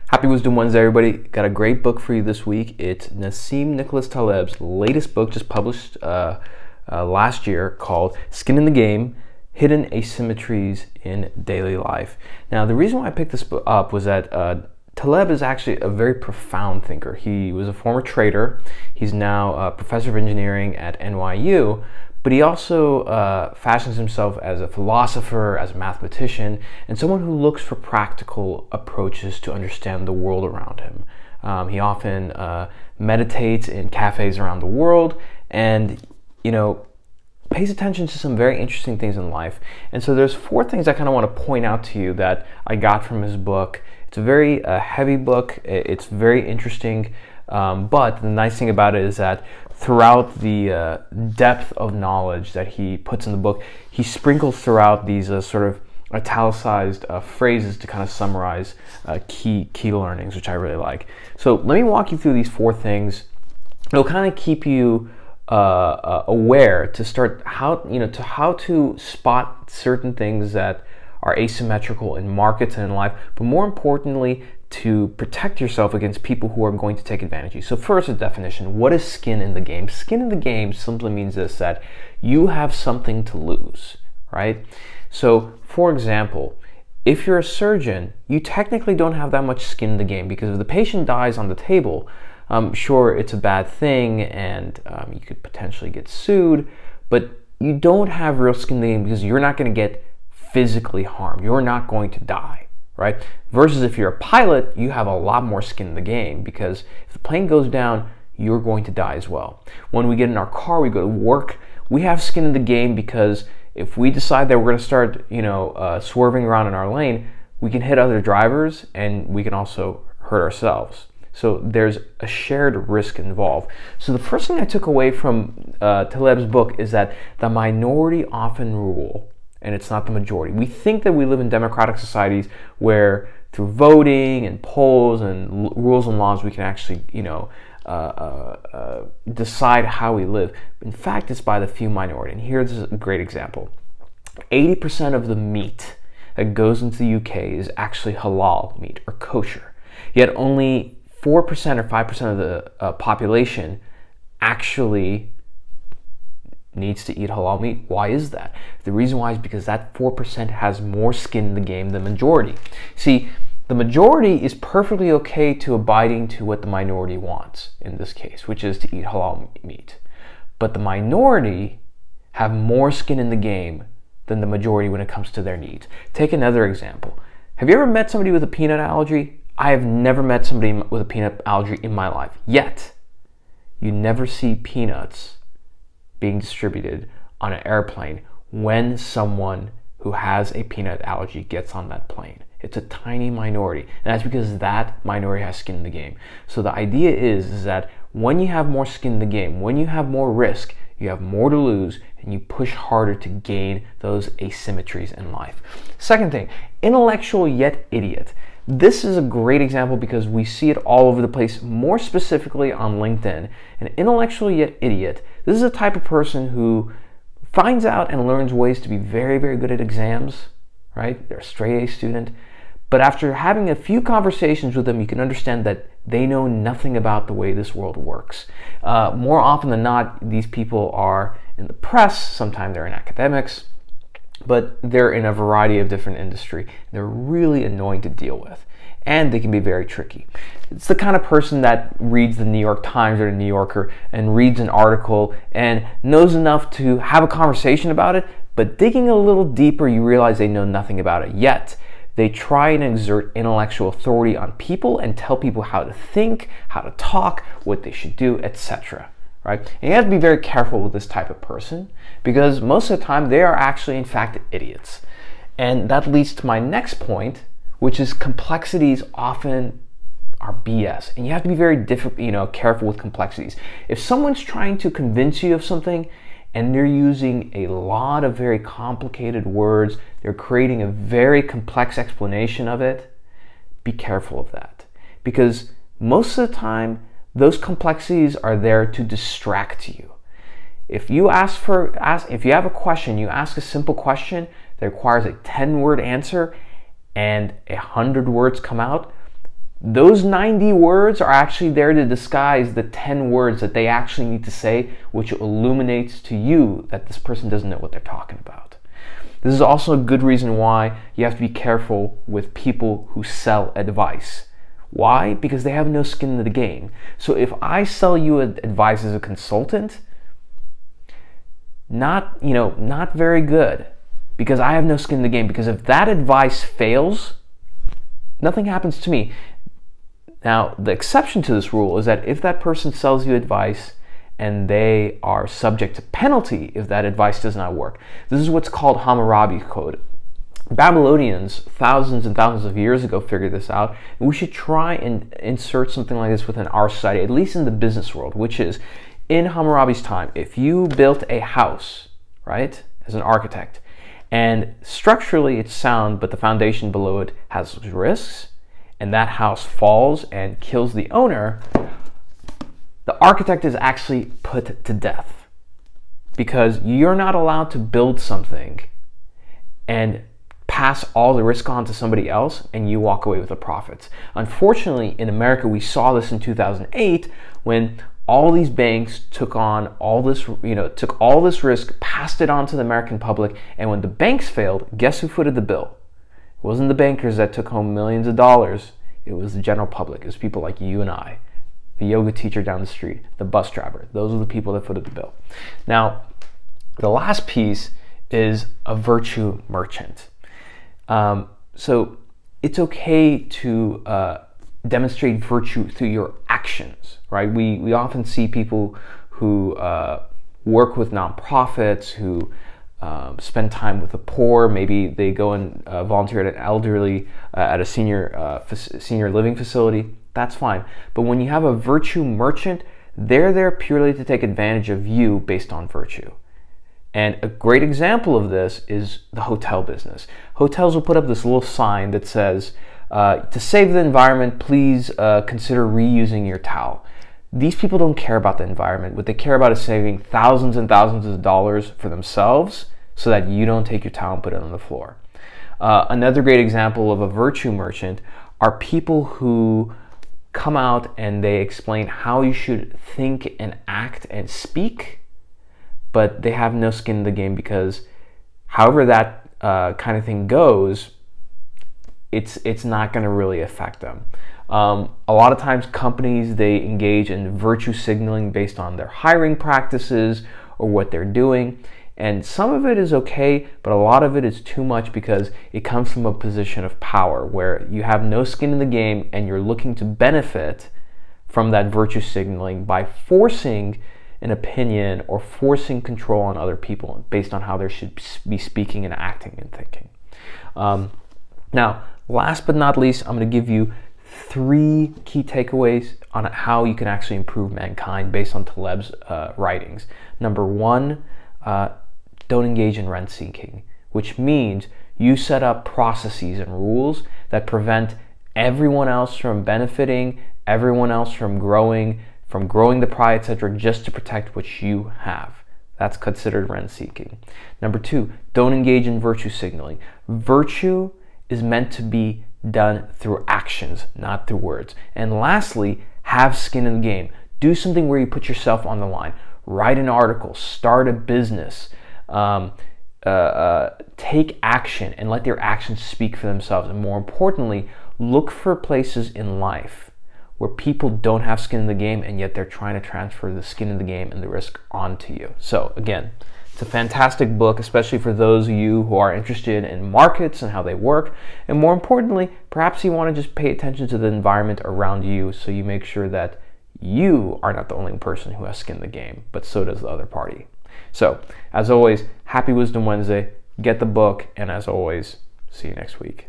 Happy Wisdom Wednesday, everybody. Got a great book for you this week. It's Nassim Taleb's latest book, just published last year, called Skin in the Game, Hidden Asymmetries in Daily Life. Now, the reason why I picked this book up was that Taleb is actually a very profound thinker. He was a former trader. He's now a professor of engineering at NYU, but he also fashions himself as a philosopher, as a mathematician, and someone who looks for practical approaches to understand the world around him. He often meditates in cafes around the world and, pays attention to some very interesting things in life. And so there's 4 things I kind of want to point out to you that I got from his book. It's a very heavy book. It's very interesting. But the nice thing about it is that throughout the depth of knowledge that he puts in the book, he sprinkles throughout these sort of italicized phrases to kind of summarize key learnings, which I really like. So let me walk you through these 4 things. It'll kind of keep you aware to start how to spot certain things that are asymmetrical in markets and in life, but more importantly, to protect yourself against people who are going to take advantage of you. So first, a definition. What is skin in the game? Skin in the game simply means this, that you have something to lose, right? So, for example, if you're a surgeon, you technically don't have that much skin in the game, because if the patient dies on the table, sure, it's a bad thing and you could potentially get sued, but you don't have real skin in the game because you're not going to get physically harmed. You're not going to die, right? Versus if you're a pilot, you have a lot more skin in the game, because if the plane goes down, you're going to die as well. When we get in our car, we go to work, we have skin in the game because if we decide that we're going to start, swerving around in our lane, we can hit other drivers and we can also hurt ourselves. So there's a shared risk involved. So the first thing I took away from Taleb's book is that the minority often rule, and it's not the majority. We think that we live in democratic societies where through voting and polls and rules and laws we can actually, decide how we live. In fact, it's by the few minority. And here's a great example. 80% of the meat that goes into the UK is actually halal meat or kosher. Yet only 4% or 5% of the population actually needs to eat halal meat. Why is that? The reason why is because that 4% has more skin in the game than the majority. See, the majority is perfectly okay to abiding to what the minority wants in this case, which is to eat halal meat. But the minority have more skin in the game than the majority when it comes to their needs. Take another example. Have you ever met somebody with a peanut allergy? I have never met somebody with a peanut allergy in my life. Yet, you never see peanuts being distributed on an airplane when someone who has a peanut allergy gets on that plane. It's a tiny minority, and that's because that minority has skin in the game. So the idea is that when you have more skin in the game, when you have more risk, you have more to lose, and you push harder to gain those asymmetries in life. Second thing, intellectual yet idiot. This is a great example because we see it all over the place, more specifically on LinkedIn. An intellectual yet idiot. This is a type of person who finds out and learns ways to be very, very good at exams, right? They're a straight A student. But after having a few conversations with them, you can understand that they know nothing about the way this world works. More often than not, these people are in the press, sometimes they're in academics, but they're in a variety of different industry. They're really annoying to deal with, and they can be very tricky. It's the kind of person that reads the New York Times or the New Yorker and reads an article and knows enough to have a conversation about it, but digging a little deeper, you realize they know nothing about it yet. They try and exert intellectual authority on people and tell people how to think, how to talk, what they should do, etc. Right? And you have to be very careful with this type of person, because most of the time they are actually, in fact, idiots. And that leads to my next point, which is complexities often are BS. And you have to be very careful with complexities. If someone's trying to convince you of something and they're using a lot of very complicated words, they're creating a very complex explanation of it, be careful of that. Because most of the time, those complexities are there to distract you. If you if you have a question, you ask a simple question that requires a 10-word answer and 100 words come out, Those 90 words are actually there to disguise the 10 words that they actually need to say, which illuminates to you that this person doesn't know what they're talking about. This is also a good reason why you have to be careful with people who sell advice. Why? Because they have no skin in the game. So if I sell you advice as a consultant, not very good, because I have no skin in the game. Because if that advice fails, nothing happens to me. Now, the exception to this rule is that if that person sells you advice and they are subject to penalty if that advice does not work. This is what's called Hammurabi Code. Babylonians, thousands and thousands of years ago, figured this out. And we should try and insert something like this within our society, at least in the business world, which is, in Hammurabi's time, if you built a house, right, as an architect, and structurally it's sound, but the foundation below it has risks, and that house falls and kills the owner, the architect is actually put to death, because you're not allowed to build something and pass all the risk on to somebody else and you walk away with the profits. Unfortunately, in America, we saw this in 2008 when all these banks took on all this, took all this risk, passed it on to the American public, and when the banks failed, guess who footed the bill? It wasn't the bankers that took home millions of dollars. It was the general public. It was people like you and I, the yoga teacher down the street, the bus driver. Those are the people that footed the bill. Now, the last piece is a virtue merchant. So it's okay to demonstrate virtue through your actions, right? We often see people who work with nonprofits, who spend time with the poor. Maybe they go and volunteer at an elderly, at a senior living facility. That's fine. But when you have a virtue merchant, they're there purely to take advantage of you based on virtue. And a great example of this is the hotel business. Hotels will put up this little sign that says, to save the environment, please consider reusing your towel. These people don't care about the environment. What they care about is saving thousands and thousands of dollars for themselves so that you don't take your towel and put it on the floor. Another great example of a virtue merchant are people who come out and they explain how you should think and act and speak, but they have no skin in the game, because however that kind of thing goes, it's not going to really affect them. A lot of times companies, they engage in virtue signaling based on their hiring practices or what they're doing. And some of it is okay, but a lot of it is too much, because it comes from a position of power where you have no skin in the game and you're looking to benefit from that virtue signaling by forcing an opinion or forcing control on other people based on how they should be speaking and acting and thinking. Now, last but not least, I'm going to give you 3 key takeaways on how you can actually improve mankind based on Taleb's writings. Number 1, don't engage in rent seeking, which means you set up processes and rules that prevent everyone else from benefiting, everyone else from growing the pie, etc., just to protect what you have. That's considered rent seeking. Number 2, don't engage in virtue signaling. Virtue is meant to be done through actions, not through words. And lastly, have skin in the game. Do something where you put yourself on the line. Write an article, start a business, take action and let your actions speak for themselves. And more importantly, look for places in life where people don't have skin in the game and yet they're trying to transfer the skin in the game and the risk onto you. So again, it's a fantastic book, especially for those of you who are interested in markets and how they work. And more importantly, perhaps you want to just pay attention to the environment around you, so you make sure that you are not the only person who has skin in the game, but so does the other party. So, as always, happy Wisdom Wednesday. Get the book, and as always, see you next week.